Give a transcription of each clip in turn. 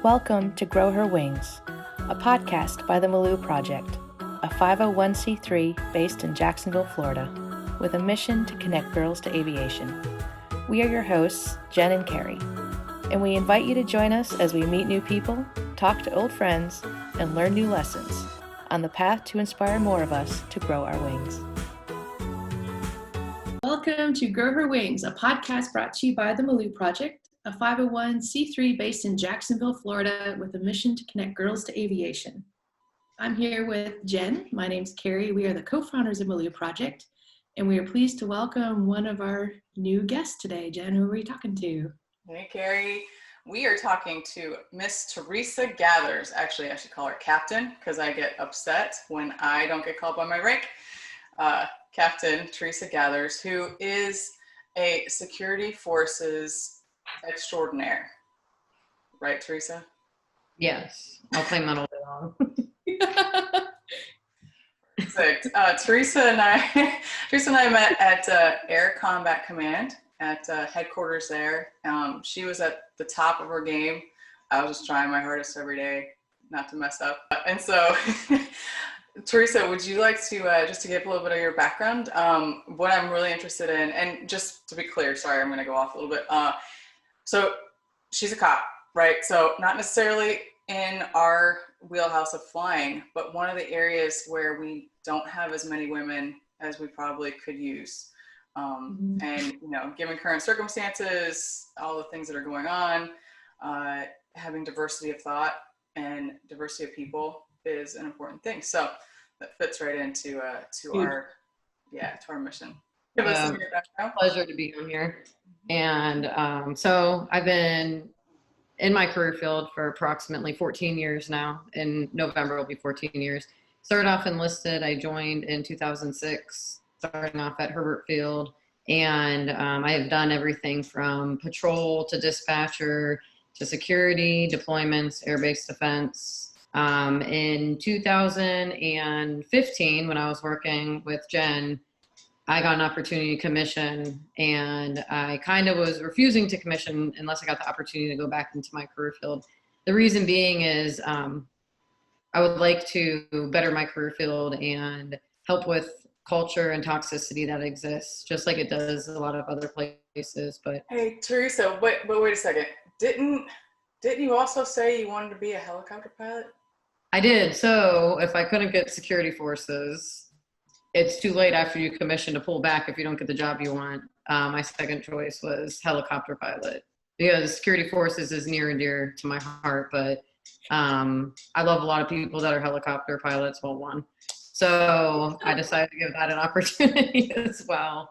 Welcome to Grow Her Wings, a podcast by the Milieux Project, a 501c3 based in Jacksonville, Florida, with a mission to connect girls to aviation. We are your hosts, Jen and Carrie, and we invite you to join us as we meet new people, talk to old friends, and learn new lessons on the path to inspire more of us to grow our wings. Welcome to Grow Her Wings, a podcast brought to you by the Milieux Project, a 501c3 based in Jacksonville, Florida, with a mission to connect girls to aviation. I'm here with Jen. My name's Carrie. We are the co-founders of Milieux Project, and we are pleased to welcome one of our new guests today. Jen, who are we talking to? Hey, Carrie. We are talking to Miss Theresa Gathers. Actually, I should call her Captain because I get upset when I don't get called by my rank. Captain Theresa Gathers, who is a security forces extraordinaire. Right, Theresa? Yes, I'll claim that all day long. Perfect. Theresa and I met at Air Combat Command at headquarters there. She was at the top of her game. I was just trying my hardest every day not to mess up. And so, Theresa, would you like to just to give a little bit of your background? What I'm really interested in, and just to be clear, sorry, I'm going to go off a little bit. So she's a cop, right? So not necessarily in our wheelhouse of flying, but one of the areas where we don't have as many women as we probably could use. And, you know, given current circumstances, all the things that are going on, having diversity of thought and diversity of people is an important thing. So that fits right into our mission. Give us some of your background. Pleasure to be on here. And so I've been in my career field for approximately 14 years now. In November, it'll be 14 years. Started off enlisted. I joined in 2006, starting off at Herbert Field. And I have done everything from patrol to dispatcher to security, deployments, air-based defense. In 2015, when I was working with Jen, I got an opportunity to commission, and I kind of was refusing to commission unless I got the opportunity to go back into my career field. The reason being is I would like to better my career field and help with culture and toxicity that exists, just like it does a lot of other places. But hey, Theresa, wait a second. Didn't you also say you wanted to be a helicopter pilot? I did. So if I couldn't get security forces, it's too late after you commission to pull back if you don't get the job you want. My second choice was helicopter pilot because security forces is near and dear to my heart, but I love a lot of people that are helicopter pilots, well, one. So I decided to give that an opportunity as well.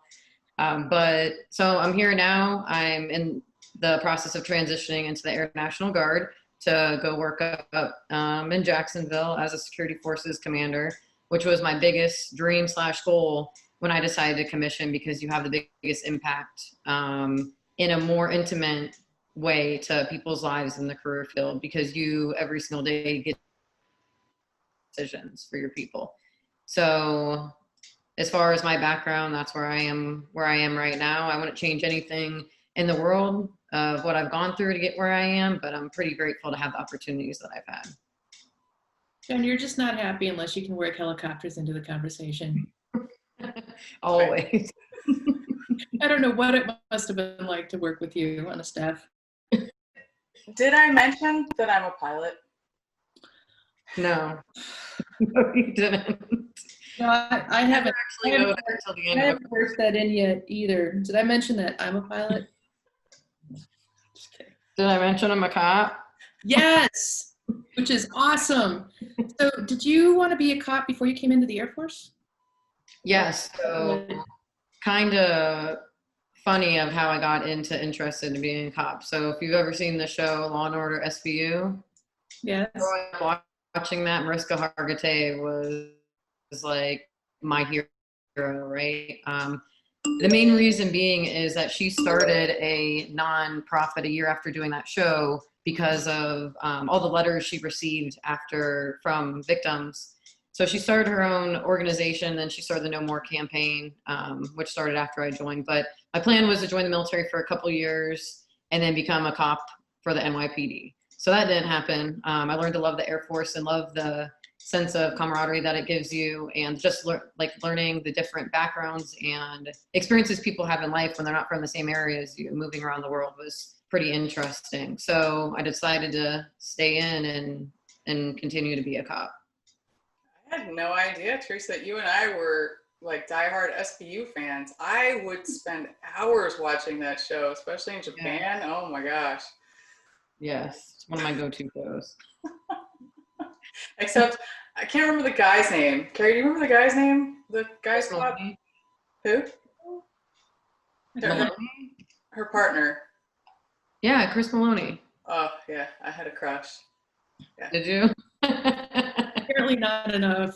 But so I'm here now. I'm in the process of transitioning into the Air National Guard to go work up in Jacksonville as a security forces commander, which was my biggest dream / goal when I decided to commission, because you have the biggest impact in a more intimate way to people's lives in the career field, because you every single day get decisions for your people. So as far as my background, that's where I am right now. I wouldn't change anything in the world of what I've gone through to get where I am, but I'm pretty grateful to have the opportunities that I've had. Jen, you're just not happy unless you can work helicopters into the conversation. Always. I don't know what it must have been like to work with you on a staff. Did I mention that I'm a pilot? No. No, you didn't. No, I haven't actually know that until the end. I haven't worked that in yet either. Did I mention that I'm a pilot? Just kidding. Did I mention I'm a cop? Yes, which is awesome. So did you want to be a cop before you came into the Air Force? Yes. So kind of funny of how I got interested in being a cop. So if you've ever seen the show Law and Order SVU, yes. Watching that, Mariska Hargitay was like my hero, right? The main reason being is that she started a nonprofit a year after doing that show because of all the letters she received from victims. So she started her own organization, then she started the No More campaign, which started after I joined. But my plan was to join the military for a couple years and then become a cop for the NYPD. So that didn't happen. I learned to love the Air Force and love the sense of camaraderie that it gives you, and just learning the different backgrounds and experiences people have in life when they're not from the same area as you, moving around the world, was pretty interesting. So I decided to stay in and continue to be a cop. I had no idea, Theresa, that you and I were like diehard SVU fans. I would spend hours watching that show, especially in Japan. Yeah. Oh my gosh. Yes, it's one of my go-to shows. Except I can't remember the guy's name. Carrie, do you remember the guy's name? The guy's cop? Who? Her partner. Yeah, Chris Maloney. Oh yeah, I had a crush. Yeah. Did you? Apparently not enough.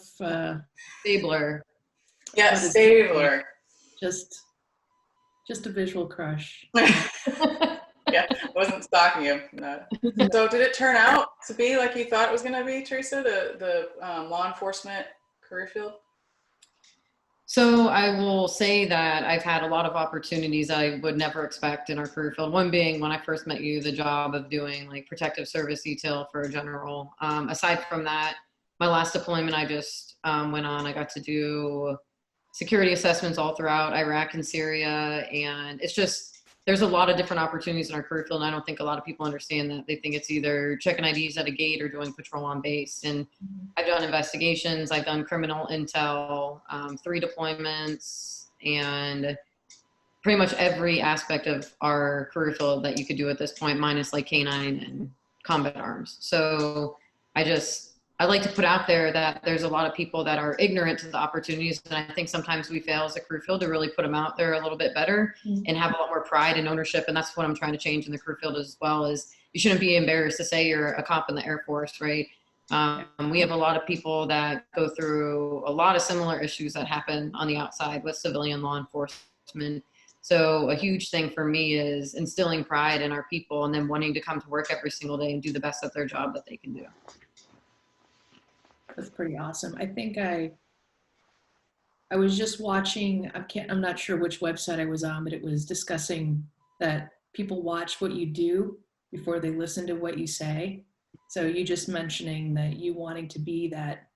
Stabler. Yeah, Stabler. Just a visual crush. Yeah, I wasn't stalking him. No. So did it turn out to be like you thought it was going to be, Theresa, the law enforcement career field? So I will say that I've had a lot of opportunities I would never expect in our career field. One being when I first met you, the job of doing like protective service detail for a general. Aside from that, my last deployment I just went on, I got to do security assessments all throughout Iraq and Syria. And it's just, there's a lot of different opportunities in our career field. And I don't think a lot of people understand that. They think it's either checking IDs at a gate or doing patrol on base. And I've done investigations, I've done criminal intel, 3 deployments, and pretty much every aspect of our career field that you could do at this point, minus like K9 and combat arms. So I like to put out there that there's a lot of people that are ignorant to the opportunities. And I think sometimes we fail as a career field to really put them out there a little bit better and have a lot more pride and ownership. And that's what I'm trying to change in the career field as well, is you shouldn't be embarrassed to say you're a cop in the Air Force, right? We have a lot of people that go through a lot of similar issues that happen on the outside with civilian law enforcement. So a huge thing for me is instilling pride in our people and then wanting to come to work every single day and do the best at their job that they can do. That's pretty awesome. I think I was just watching, I'm not sure which website I was on, but it was discussing that people watch what you do before they listen to what you say. So you just mentioning that you wanting to be that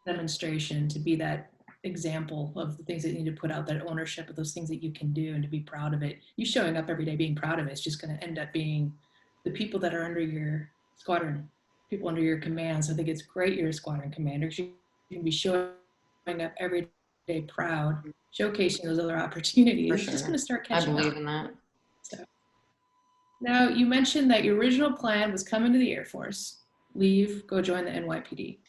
demonstration, to be that example of the things that you need to put out, that ownership of those things that you can do and to be proud of it. You showing up every day being proud of it, it's just going to end up being the people that are under your squadron, people under your command. So I think it's great you're a squadron commander. You can be showing up every day proud, showcasing those other opportunities. It's just going to start catching up. I believe in that. So, now you mentioned that your original plan was come into the Air Force, leave, go join the NYPD.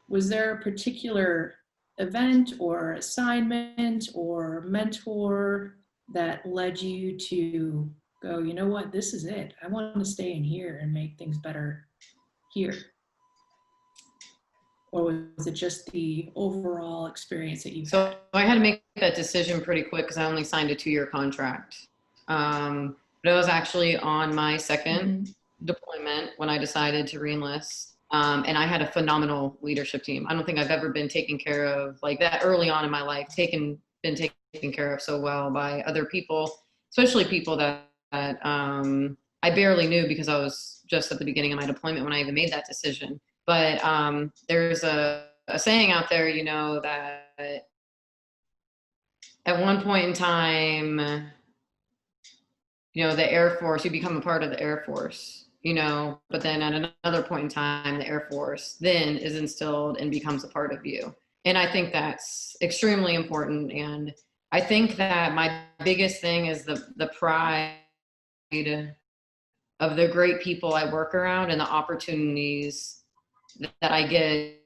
Was there a particular event or assignment or mentor that led you to go, you know what, this is it. I want to stay in here and make things better here? Or was it just the overall experience that you had? So I had to make that decision pretty quick because I only signed a 2-year contract. But it was actually on my second deployment when I decided to reenlist. And I had a phenomenal leadership team. I don't think I've ever been taken care of like that early on in my life, been taken care of so well by other people, especially people that I barely knew because I was just at the beginning of my deployment when I even made that decision. But there's a saying out there, you know, that at one point in time, you know, the Air Force, you become a part of the Air Force, you know, but then at another point in time, the Air Force then is instilled and becomes a part of you. And I think that's extremely important. And I think that my biggest thing is the pride of the great people I work around and the opportunities that I get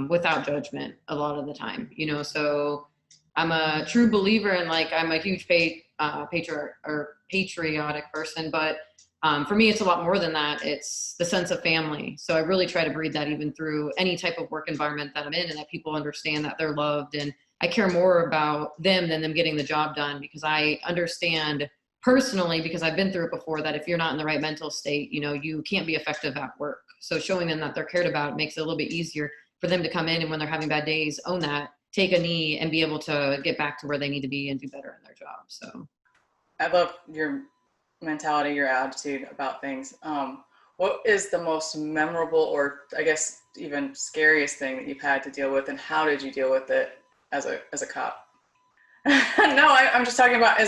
without judgment a lot of the time, you know. So I'm a true believer in, like, I'm a huge patriotic person, but for me, it's a lot more than that. It's the sense of family. So I really try to breed that even through any type of work environment that I'm in, and that people understand that they're loved, and I care more about them than them getting the job done, because I understand personally, because I've been through it before, that if you're not in the right mental state, you know, you can't be effective at work. So showing them that they're cared about makes it a little bit easier for them to come in, and when they're having bad days, own that, take a knee, and be able to get back to where they need to be and do better in their job. So I love your mentality, your attitude about things. What is the most memorable, or I guess even scariest thing that you've had to deal with, and how did you deal with it as a cop? No, I'm just talking about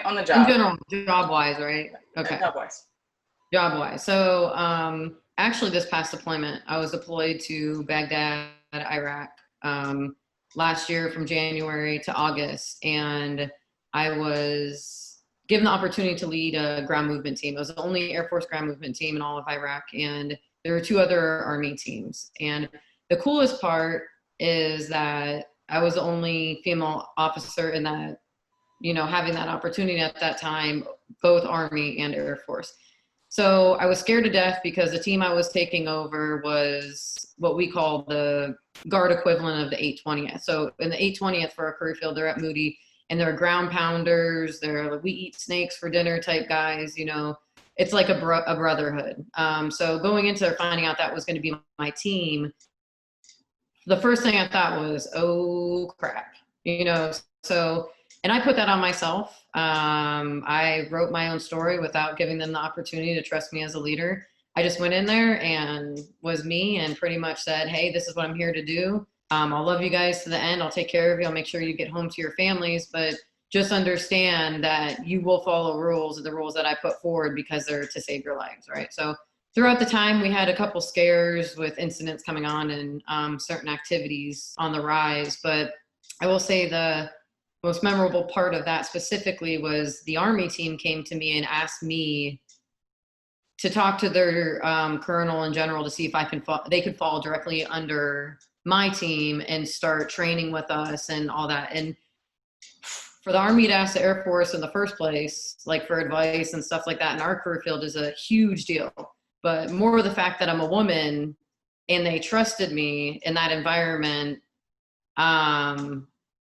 on the job. In general, job wise, right? Okay. Job wise. Job wise. So actually this past deployment, I was deployed to Baghdad, Iraq, last year from January to August. And I was given the opportunity to lead a ground movement team. It was the only Air Force ground movement team in all of Iraq. And there were 2 other Army teams. And the coolest part is that I was the only female officer in that, having that opportunity at that time, both Army and Air Force. So I was scared to death because the team I was taking over was what we call the guard equivalent of the 820th. So in the 820th for our career field, they're at Moody, and they're ground pounders. They're we eat snakes for dinner type guys. It's like a brotherhood. So going into finding out that was going to be my team, the first thing I thought was, oh crap, so, and I put that on myself. I wrote my own story without giving them the opportunity to trust me as a leader. I just went in there and was me and pretty much said, hey, this is what I'm here to do. I'll love you guys to the end. I'll take care of you. I'll make sure you get home to your families, but just understand that you will follow the rules that I put forward, because they're to save your lives, right? So throughout the time, we had a couple scares with incidents coming on and certain activities on the rise. But I will say the most memorable part of that specifically was the Army team came to me and asked me to talk to their colonel and general to see if they could fall directly under my team and start training with us and all that. And for the Army to ask the Air Force in the first place, like for advice and stuff like that in our career field, is a huge deal. But more the fact that I'm a woman and they trusted me in that environment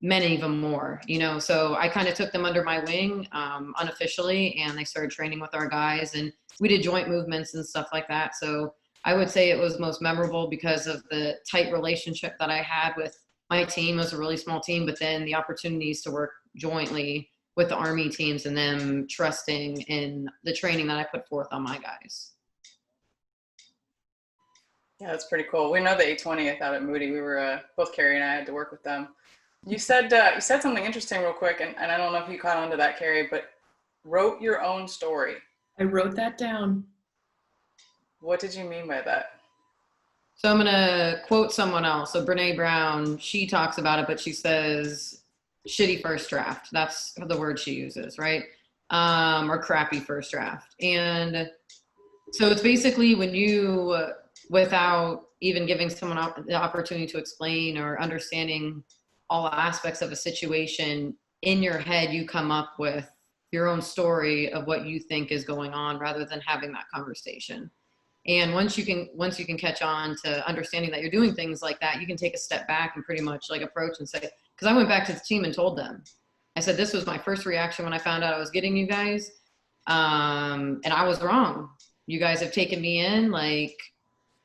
meant even more, So I kind of took them under my wing unofficially, and they started training with our guys, and we did joint movements and stuff like that. So I would say it was most memorable because of the tight relationship that I had with my team. It was a really small team, but then the opportunities to work jointly with the Army teams and them trusting in the training that I put forth on my guys. Yeah, that's pretty cool. We know the 820th out at Moody. We were both Carrie and I had to work with them. You said something interesting real quick, and I don't know if you caught on to that, Carrie, but wrote your own story. I wrote that down. What did you mean by that? So I'm going to quote someone else. So Brene Brown, she talks about it, but she says shitty first draft. That's the word she uses, right? Or crappy first draft. And so it's basically when you, without even giving someone the opportunity to explain or understanding all aspects of a situation, in your head, you come up with your own story of what you think is going on rather than having that conversation. And once you can catch on to understanding that you're doing things like that, you can take a step back and pretty much approach and say, because I went back to the team and told them, I said, this was my first reaction when I found out I was getting you guys. And I was wrong. You guys have taken me in like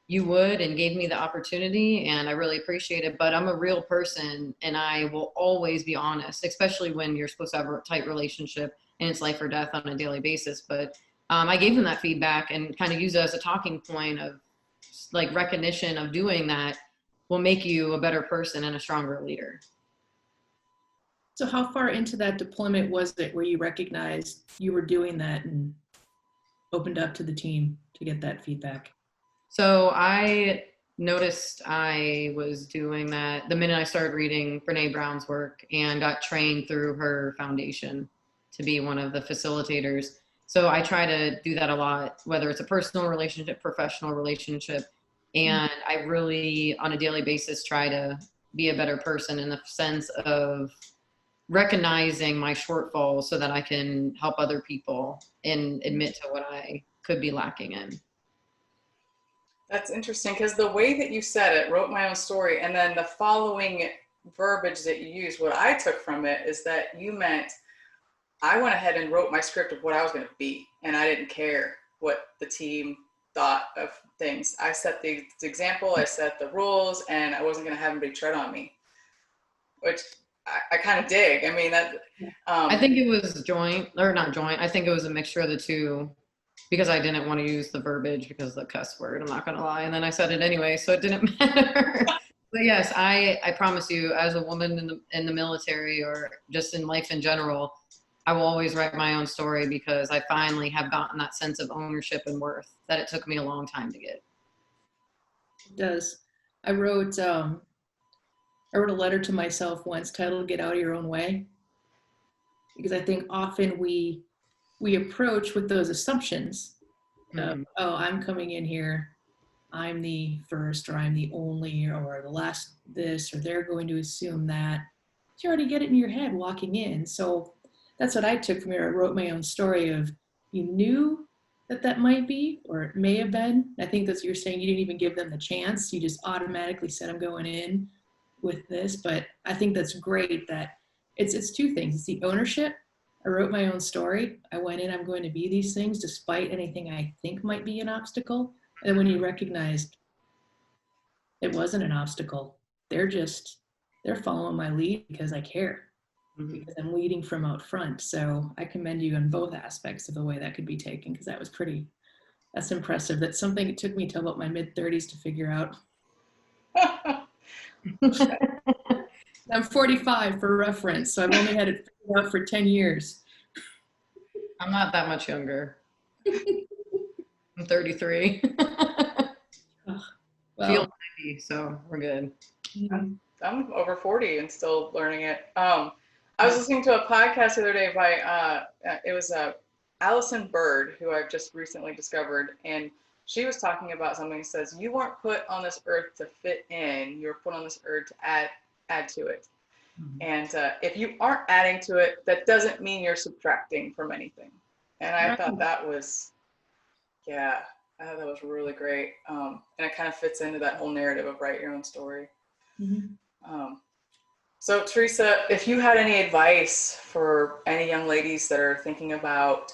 you would and gave me the opportunity, and I really appreciate it. But I'm a real person, and I will always be honest, especially when you're supposed to have a tight relationship and it's life or death on a daily basis. But I gave them that feedback and kind of used it as a talking point of recognition of doing that will make you a better person and a stronger leader. So how far into that deployment was it where you recognized you were doing that and opened up to the team to get that feedback? So I noticed I was doing that the minute I started reading Brene Brown's work and got trained through her foundation to be one of the facilitators. So I try to do that a lot, whether it's a personal relationship, professional relationship. And I really, on a daily basis, try to be a better person in the sense of recognizing my shortfalls so that I can help other people and admit to what I could be lacking in. That's interesting, because the way that you said it, wrote my own story, and then the following verbiage that you used, what I took from it is that you meant I went ahead and wrote my script of what I was going to be, and I didn't care what the team thought of things. I set the example, I set the rules, and I wasn't going to have anybody tread on me, which I kind of dig. I mean, that. I think it was joint, or not joint. I think it was a mixture of the two, because I didn't want to use the verbiage because of the cuss word. I'm not going to lie. And then I said it anyway, so it didn't matter. But yes, I promise you, as a woman in the military or just in life in general, I will always write my own story, because I finally have gotten that sense of ownership and worth that it took me a long time to get. It does. I wrote a letter to myself once titled "Get Out of Your Own Way," because I think often we approach with those assumptions of, oh, I'm coming in here, I'm the first, or I'm the only, or the last this, or they're going to assume that. You already get it in your head walking in. So that's what I took from here. I wrote my own story of, you knew that might be, or it may have been. I think that's what you're saying. You didn't even give them the chance. You just automatically said, I'm going in with this. But I think that's great that it's two things. It's the ownership. I wrote my own story. I went in, I'm going to be these things despite anything I think might be an obstacle. And then when you recognized it wasn't an obstacle, they're following my lead because I care, because I'm leading from out front. So I commend you on both aspects of the way that could be taken, because that's impressive. That's something it took me till about my mid-30s to figure out. I'm 45 for reference, so I've only had it figured out for 10 years. I'm not that much younger. I'm 33. Well, Feel 90, so we're good. I'm over 40 and still learning it. I was listening to a podcast the other day by it was Allyson Byrd, who I've just recently discovered, and she was talking about something that says you weren't put on this earth to fit in, you were put on this earth to add to it. And if you aren't adding to it, that doesn't mean you're subtracting from anything. And I thought that was, I thought that was really great. And it kind of fits into that whole narrative of write your own story. So Theresa, if you had any advice for any young ladies that are thinking about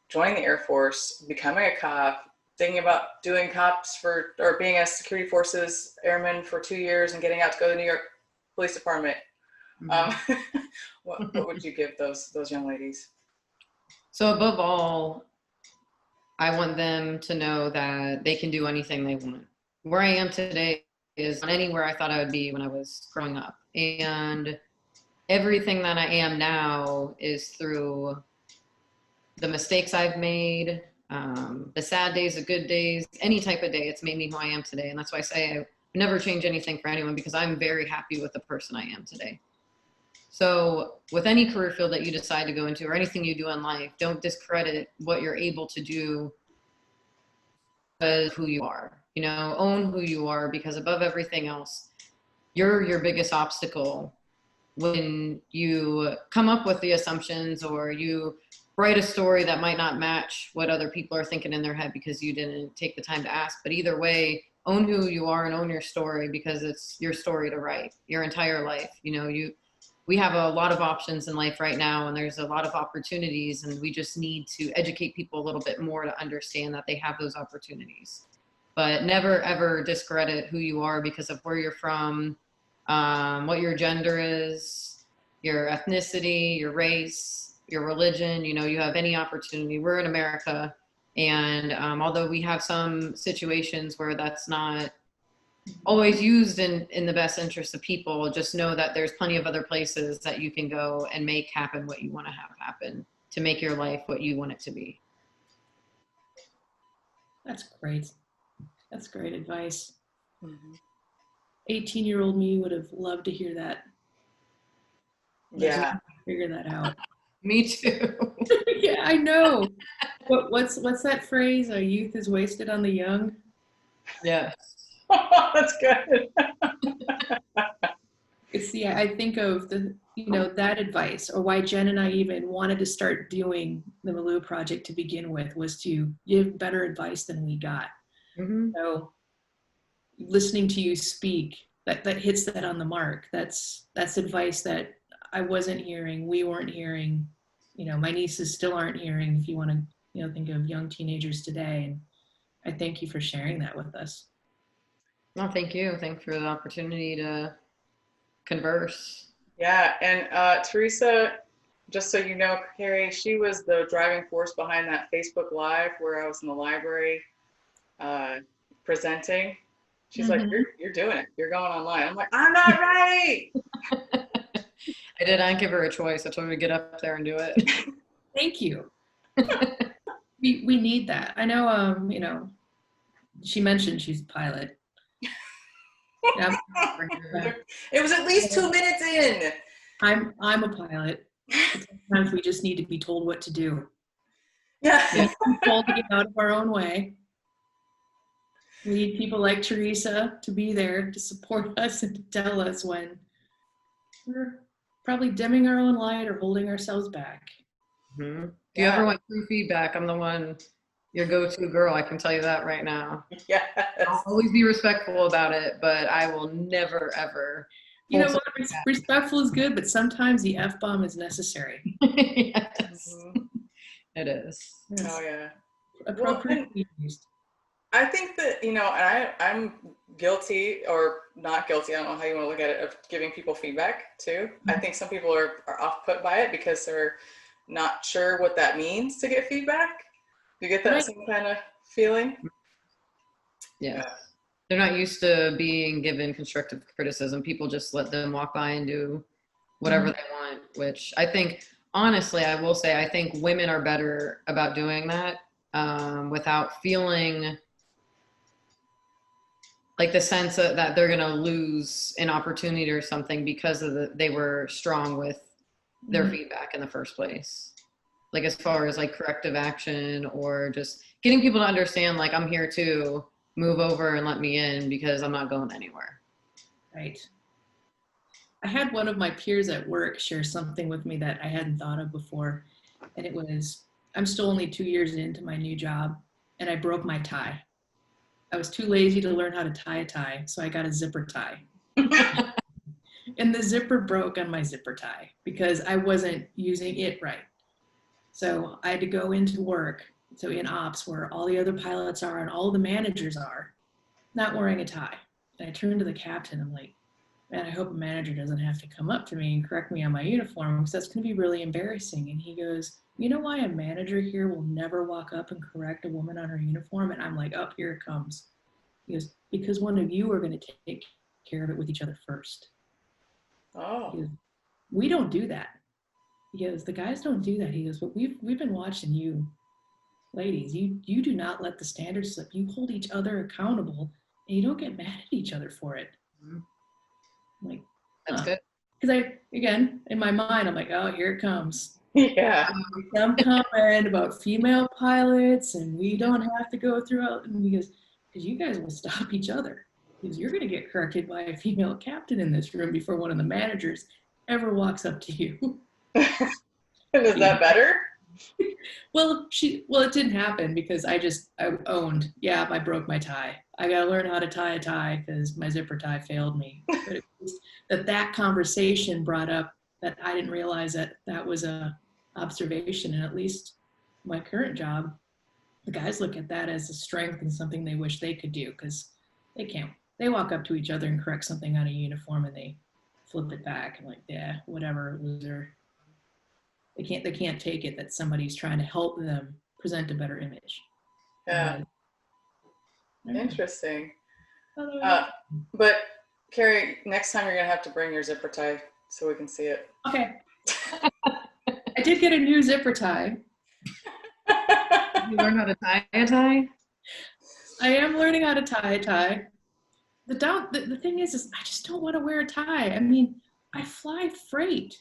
joining the Air Force, becoming a cop, thinking about doing cops or being a security forces airman for 2 years and getting out to go to the New York Police Department, what would you give those young ladies? So above all, I want them to know that they can do anything they want. Where I am today is not anywhere I thought I would be when I was growing up. And everything that I am now is through the mistakes I've made, the sad days, the good days, any type of day. It's made me who I am today. And that's why I say I never change anything for anyone, because I'm very happy with the person I am today. So with any career field that you decide to go into, or anything you do in life, don't discredit what you're able to do as who you are. You know, own who you are, because above everything else, you're your biggest obstacle. When you come up with the assumptions, or you write a story that might not match what other people are thinking in their head because you didn't take the time to ask. But either way, own who you are and own your story, because it's your story to write your entire life. You know, we have a lot of options in life right now, and there's a lot of opportunities, and we just need to educate people a little bit more to understand that they have those opportunities. But never ever discredit who you are because of where you're from, what your gender is, your ethnicity, your race, your religion. You know, you have any opportunity. We're in America, and although we have some situations where that's not always used in the best interest of people, just know that there's plenty of other places that you can go and make happen what you want to have happen, to make your life what you want it to be. That's great. That's great advice. 18-year-old me would have loved to hear that. Yeah. Figure that out. Me too. Yeah, I know. What's that phrase? Youth is wasted on the young. Yeah. That's good. I think of that advice, or why Jen and I even wanted to start doing the Milieux Project to begin with, was to give better advice than we got. So listening to you speak, that hits that on the mark. That's advice that I wasn't hearing, we weren't hearing, my nieces still aren't hearing, if you want to, think of young teenagers today. And I thank you for sharing that with us. No, thank you. Thanks for the opportunity to converse. Yeah, and Theresa, just so you know, Carrie, she was the driving force behind that Facebook Live where I was in the library presenting. She's like, you're doing it. You're going online. I'm like, I'm not ready. I did not give her a choice. I told her to get up there and do it. Thank you. We need that. I know, she mentioned she's a pilot. Yeah, It was at least 2 minutes in. I'm a pilot. Sometimes we just need to be told what to do. Yeah. We need to be told to get out of our own way. We need people like Theresa to be there to support us and to tell us when we're probably dimming our own light or holding ourselves back. Mm-hmm. If you ever want true feedback, I'm the one, your go-to girl. I can tell you that right now. Yes. I'll always be respectful about it, but I will never, ever. You know what? Respectful is good, but sometimes the F-bomb is necessary. Yes, it is. Oh, yeah. Appropriately used. I think that, I'm guilty or not guilty, I don't know how you want to look at it, of giving people feedback too. I think some people are off put by it because they're not sure what that means to get feedback. You get that same kind of feeling? Yeah. They're not used to being given constructive criticism. People just let them walk by and do whatever they want, which I think, honestly, I will say, I think women are better about doing that without feeling like the sense that they're going to lose an opportunity or something because of they were strong with their feedback in the first place. Like as far as like corrective action or just getting people to understand, like, I'm here to move over and let me in because I'm not going anywhere. Right. I had one of my peers at work share something with me that I hadn't thought of before. And it was, I'm still only 2 years into my new job and I broke my tie. I was too lazy to learn how to tie a tie, so I got a zipper tie. And the zipper broke on my zipper tie because I wasn't using it right. So I had to go into work, so in ops where all the other pilots are and all the managers are, not wearing a tie. And I turned to the captain, I'm like, man, I hope a manager doesn't have to come up to me and correct me on my uniform because that's going to be really embarrassing. And he goes, you know why a manager here will never walk up and correct a woman on her uniform? And I'm like, oh, here it comes. He goes, because one of you are going to take care of it with each other first. Oh. He goes, we don't do that. He goes, the guys don't do that. He goes, but we've been watching you ladies. You do not let the standards slip. You hold each other accountable and you don't get mad at each other for it. I'm like, that's good. Because again, in my mind, I'm like, oh, here it comes. Yeah. I'm coming about female pilots and we don't have to go through. And he goes, because you guys will stop each other. Because you're going to get corrected by a female captain in this room before one of the managers ever walks up to you. Is that better? Well, it didn't happen because I owned, yeah, I broke my tie. I got to learn how to tie a tie because my zipper tie failed me. But it was that conversation brought up that I didn't realize that was a observation. And at least my current job, the guys look at that as a strength and something they wish they could do because they can't. They walk up to each other and correct something on a uniform and they flip it back and like, yeah, whatever, loser. They can't take it that somebody's trying to help them present a better image. Yeah. Interesting. But Carrie, next time you're gonna have to bring your zipper tie so we can see it. Okay. I did get a new zipper tie. You learn how to tie a tie? I am learning how to tie a tie. The thing is I just don't want to wear a tie. I mean, I fly freight.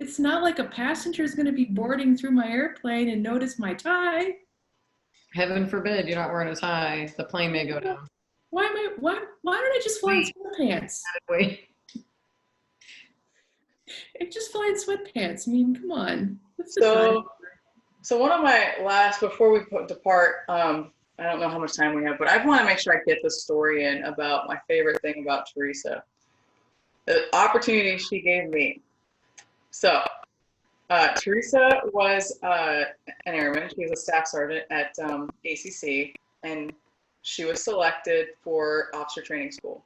It's not like a passenger is going to be boarding through my airplane and notice my tie. Heaven forbid you're not wearing a tie. The plane may go down. Why don't I just fly in sweatpants? Wait. I just fly in sweatpants. I mean, come on. So one of my last, before we depart, I don't know how much time we have, but I want to make sure I get the story in about my favorite thing about Theresa. The opportunity she gave me. So Theresa was an airman. She was a staff sergeant at ACC, and she was selected for officer training school.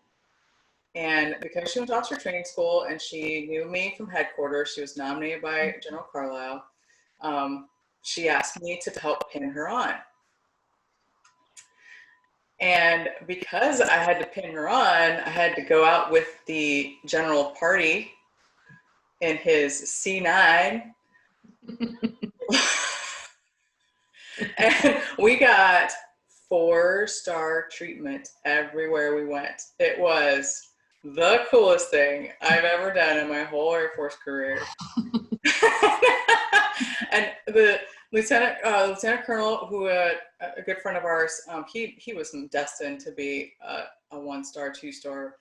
And because she went to officer training school and she knew me from headquarters, she was nominated by General Carlisle. She asked me to help pin her on. And because I had to pin her on, I had to go out with the general party in his C9. And we got 4-star treatment everywhere we went. It was the coolest thing I've ever done in my whole Air Force career. And the lieutenant colonel, who a good friend of ours, he was destined to be a 1-star, 2-star.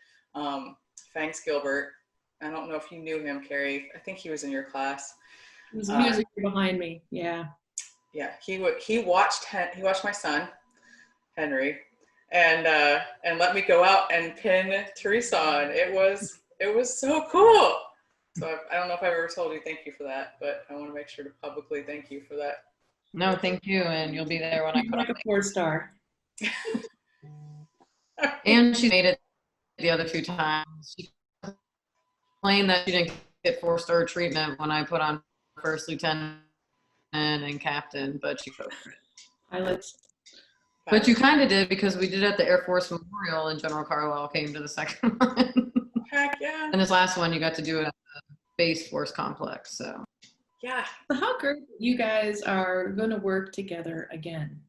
Fangs Gilbert. I don't know if you knew him, Carrie. I think he was in your class. He was a year behind me. Yeah. Yeah, he watched my son, Henry, and let me go out and pin Theresa on. It was so cool. So I don't know if I've ever told you thank you for that, but I want to make sure to publicly thank you for that. No, thank you, and you'll be there when I put Like a 4-star. And she made it the other 2 times. She complained that she didn't get 4-star treatment when I put on first lieutenant and captain, but she put it. Pilots. But you kind of did, because we did it at the Air Force Memorial and General Carlisle came to the second one. Heck yeah. And this last one, you got to do it at the Base Force Complex. So Yeah. So how great you guys are going to work together again.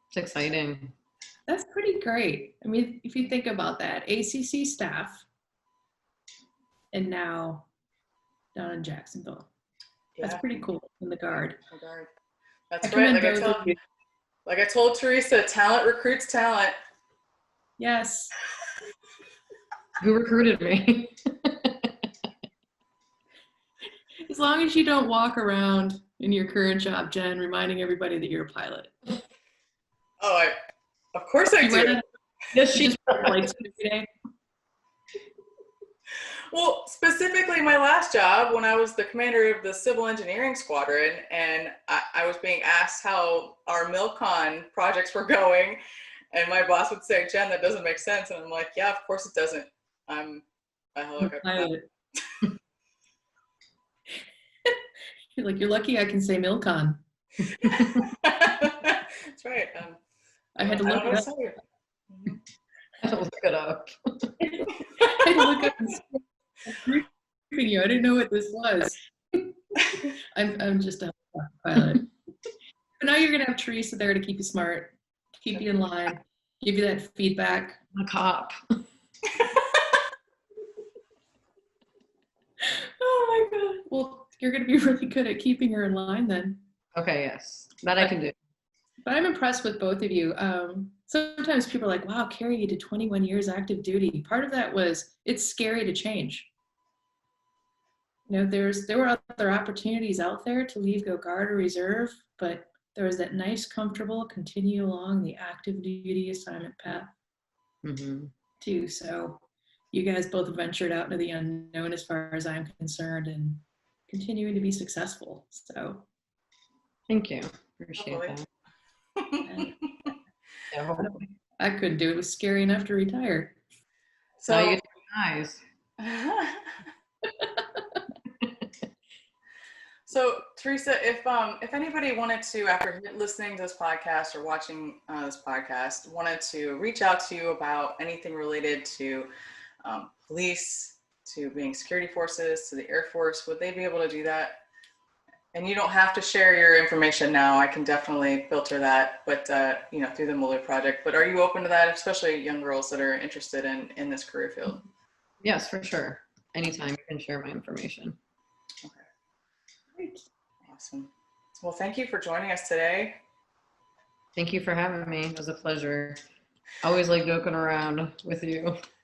it's exciting. That's pretty great. I mean, if you think about that, ACC staff, and now down in Jacksonville. That's pretty cool in the Guard. That's right. Like I told Theresa, talent recruits talent. Yes. Who recruited me? As long as you don't walk around in your current job, Jen, reminding everybody that you're a pilot. Oh, of course I do. Yes, she just flights every day. Well, specifically my last job, when I was the commander of the civil engineering squadron, and I was being asked how our MilCon projects were going, and my boss would say, Jen, that doesn't make sense. And I'm like, yeah, of course it doesn't. I'm a helicopter pilot. You're like, you're lucky I can say MilCon. That's right. I had to look it up. I had to look it up. I had to look up and you. I didn't know what this was. I'm just a pilot. But now you're gonna have Theresa there to keep you smart, keep you in line, give you that feedback. I'm a cop. Oh my God. Well, you're gonna be really good at keeping her in line then. Okay, yes, that I can do. But I'm impressed with both of you. Sometimes people are like, wow, Carrie, you did 21 years active duty. Part of that was it's scary to change. You know, there were other opportunities out there to leave, go Guard or reserve, but there was that nice, comfortable, continue along the active duty assignment path too. So you guys both ventured out into the unknown as far as I'm concerned and continuing to be successful. So thank you. Appreciate that. Yeah, I couldn't do it. It was scary enough to retire. So now you get eyes. So Theresa, if anybody wanted to, after listening to this podcast or watching this podcast, wanted to reach out to you about anything related to police, to being security forces, to the Air Force, would they be able to do that? And you don't have to share your information now. I can definitely filter that, but through the Milieux Project. But are you open to that, especially young girls that are interested in this career field? Yes, for sure. Anytime you can share my information. Okay. Great. Awesome. Well, thank you for joining us today. Thank you for having me. It was a pleasure. I always like joking around with you.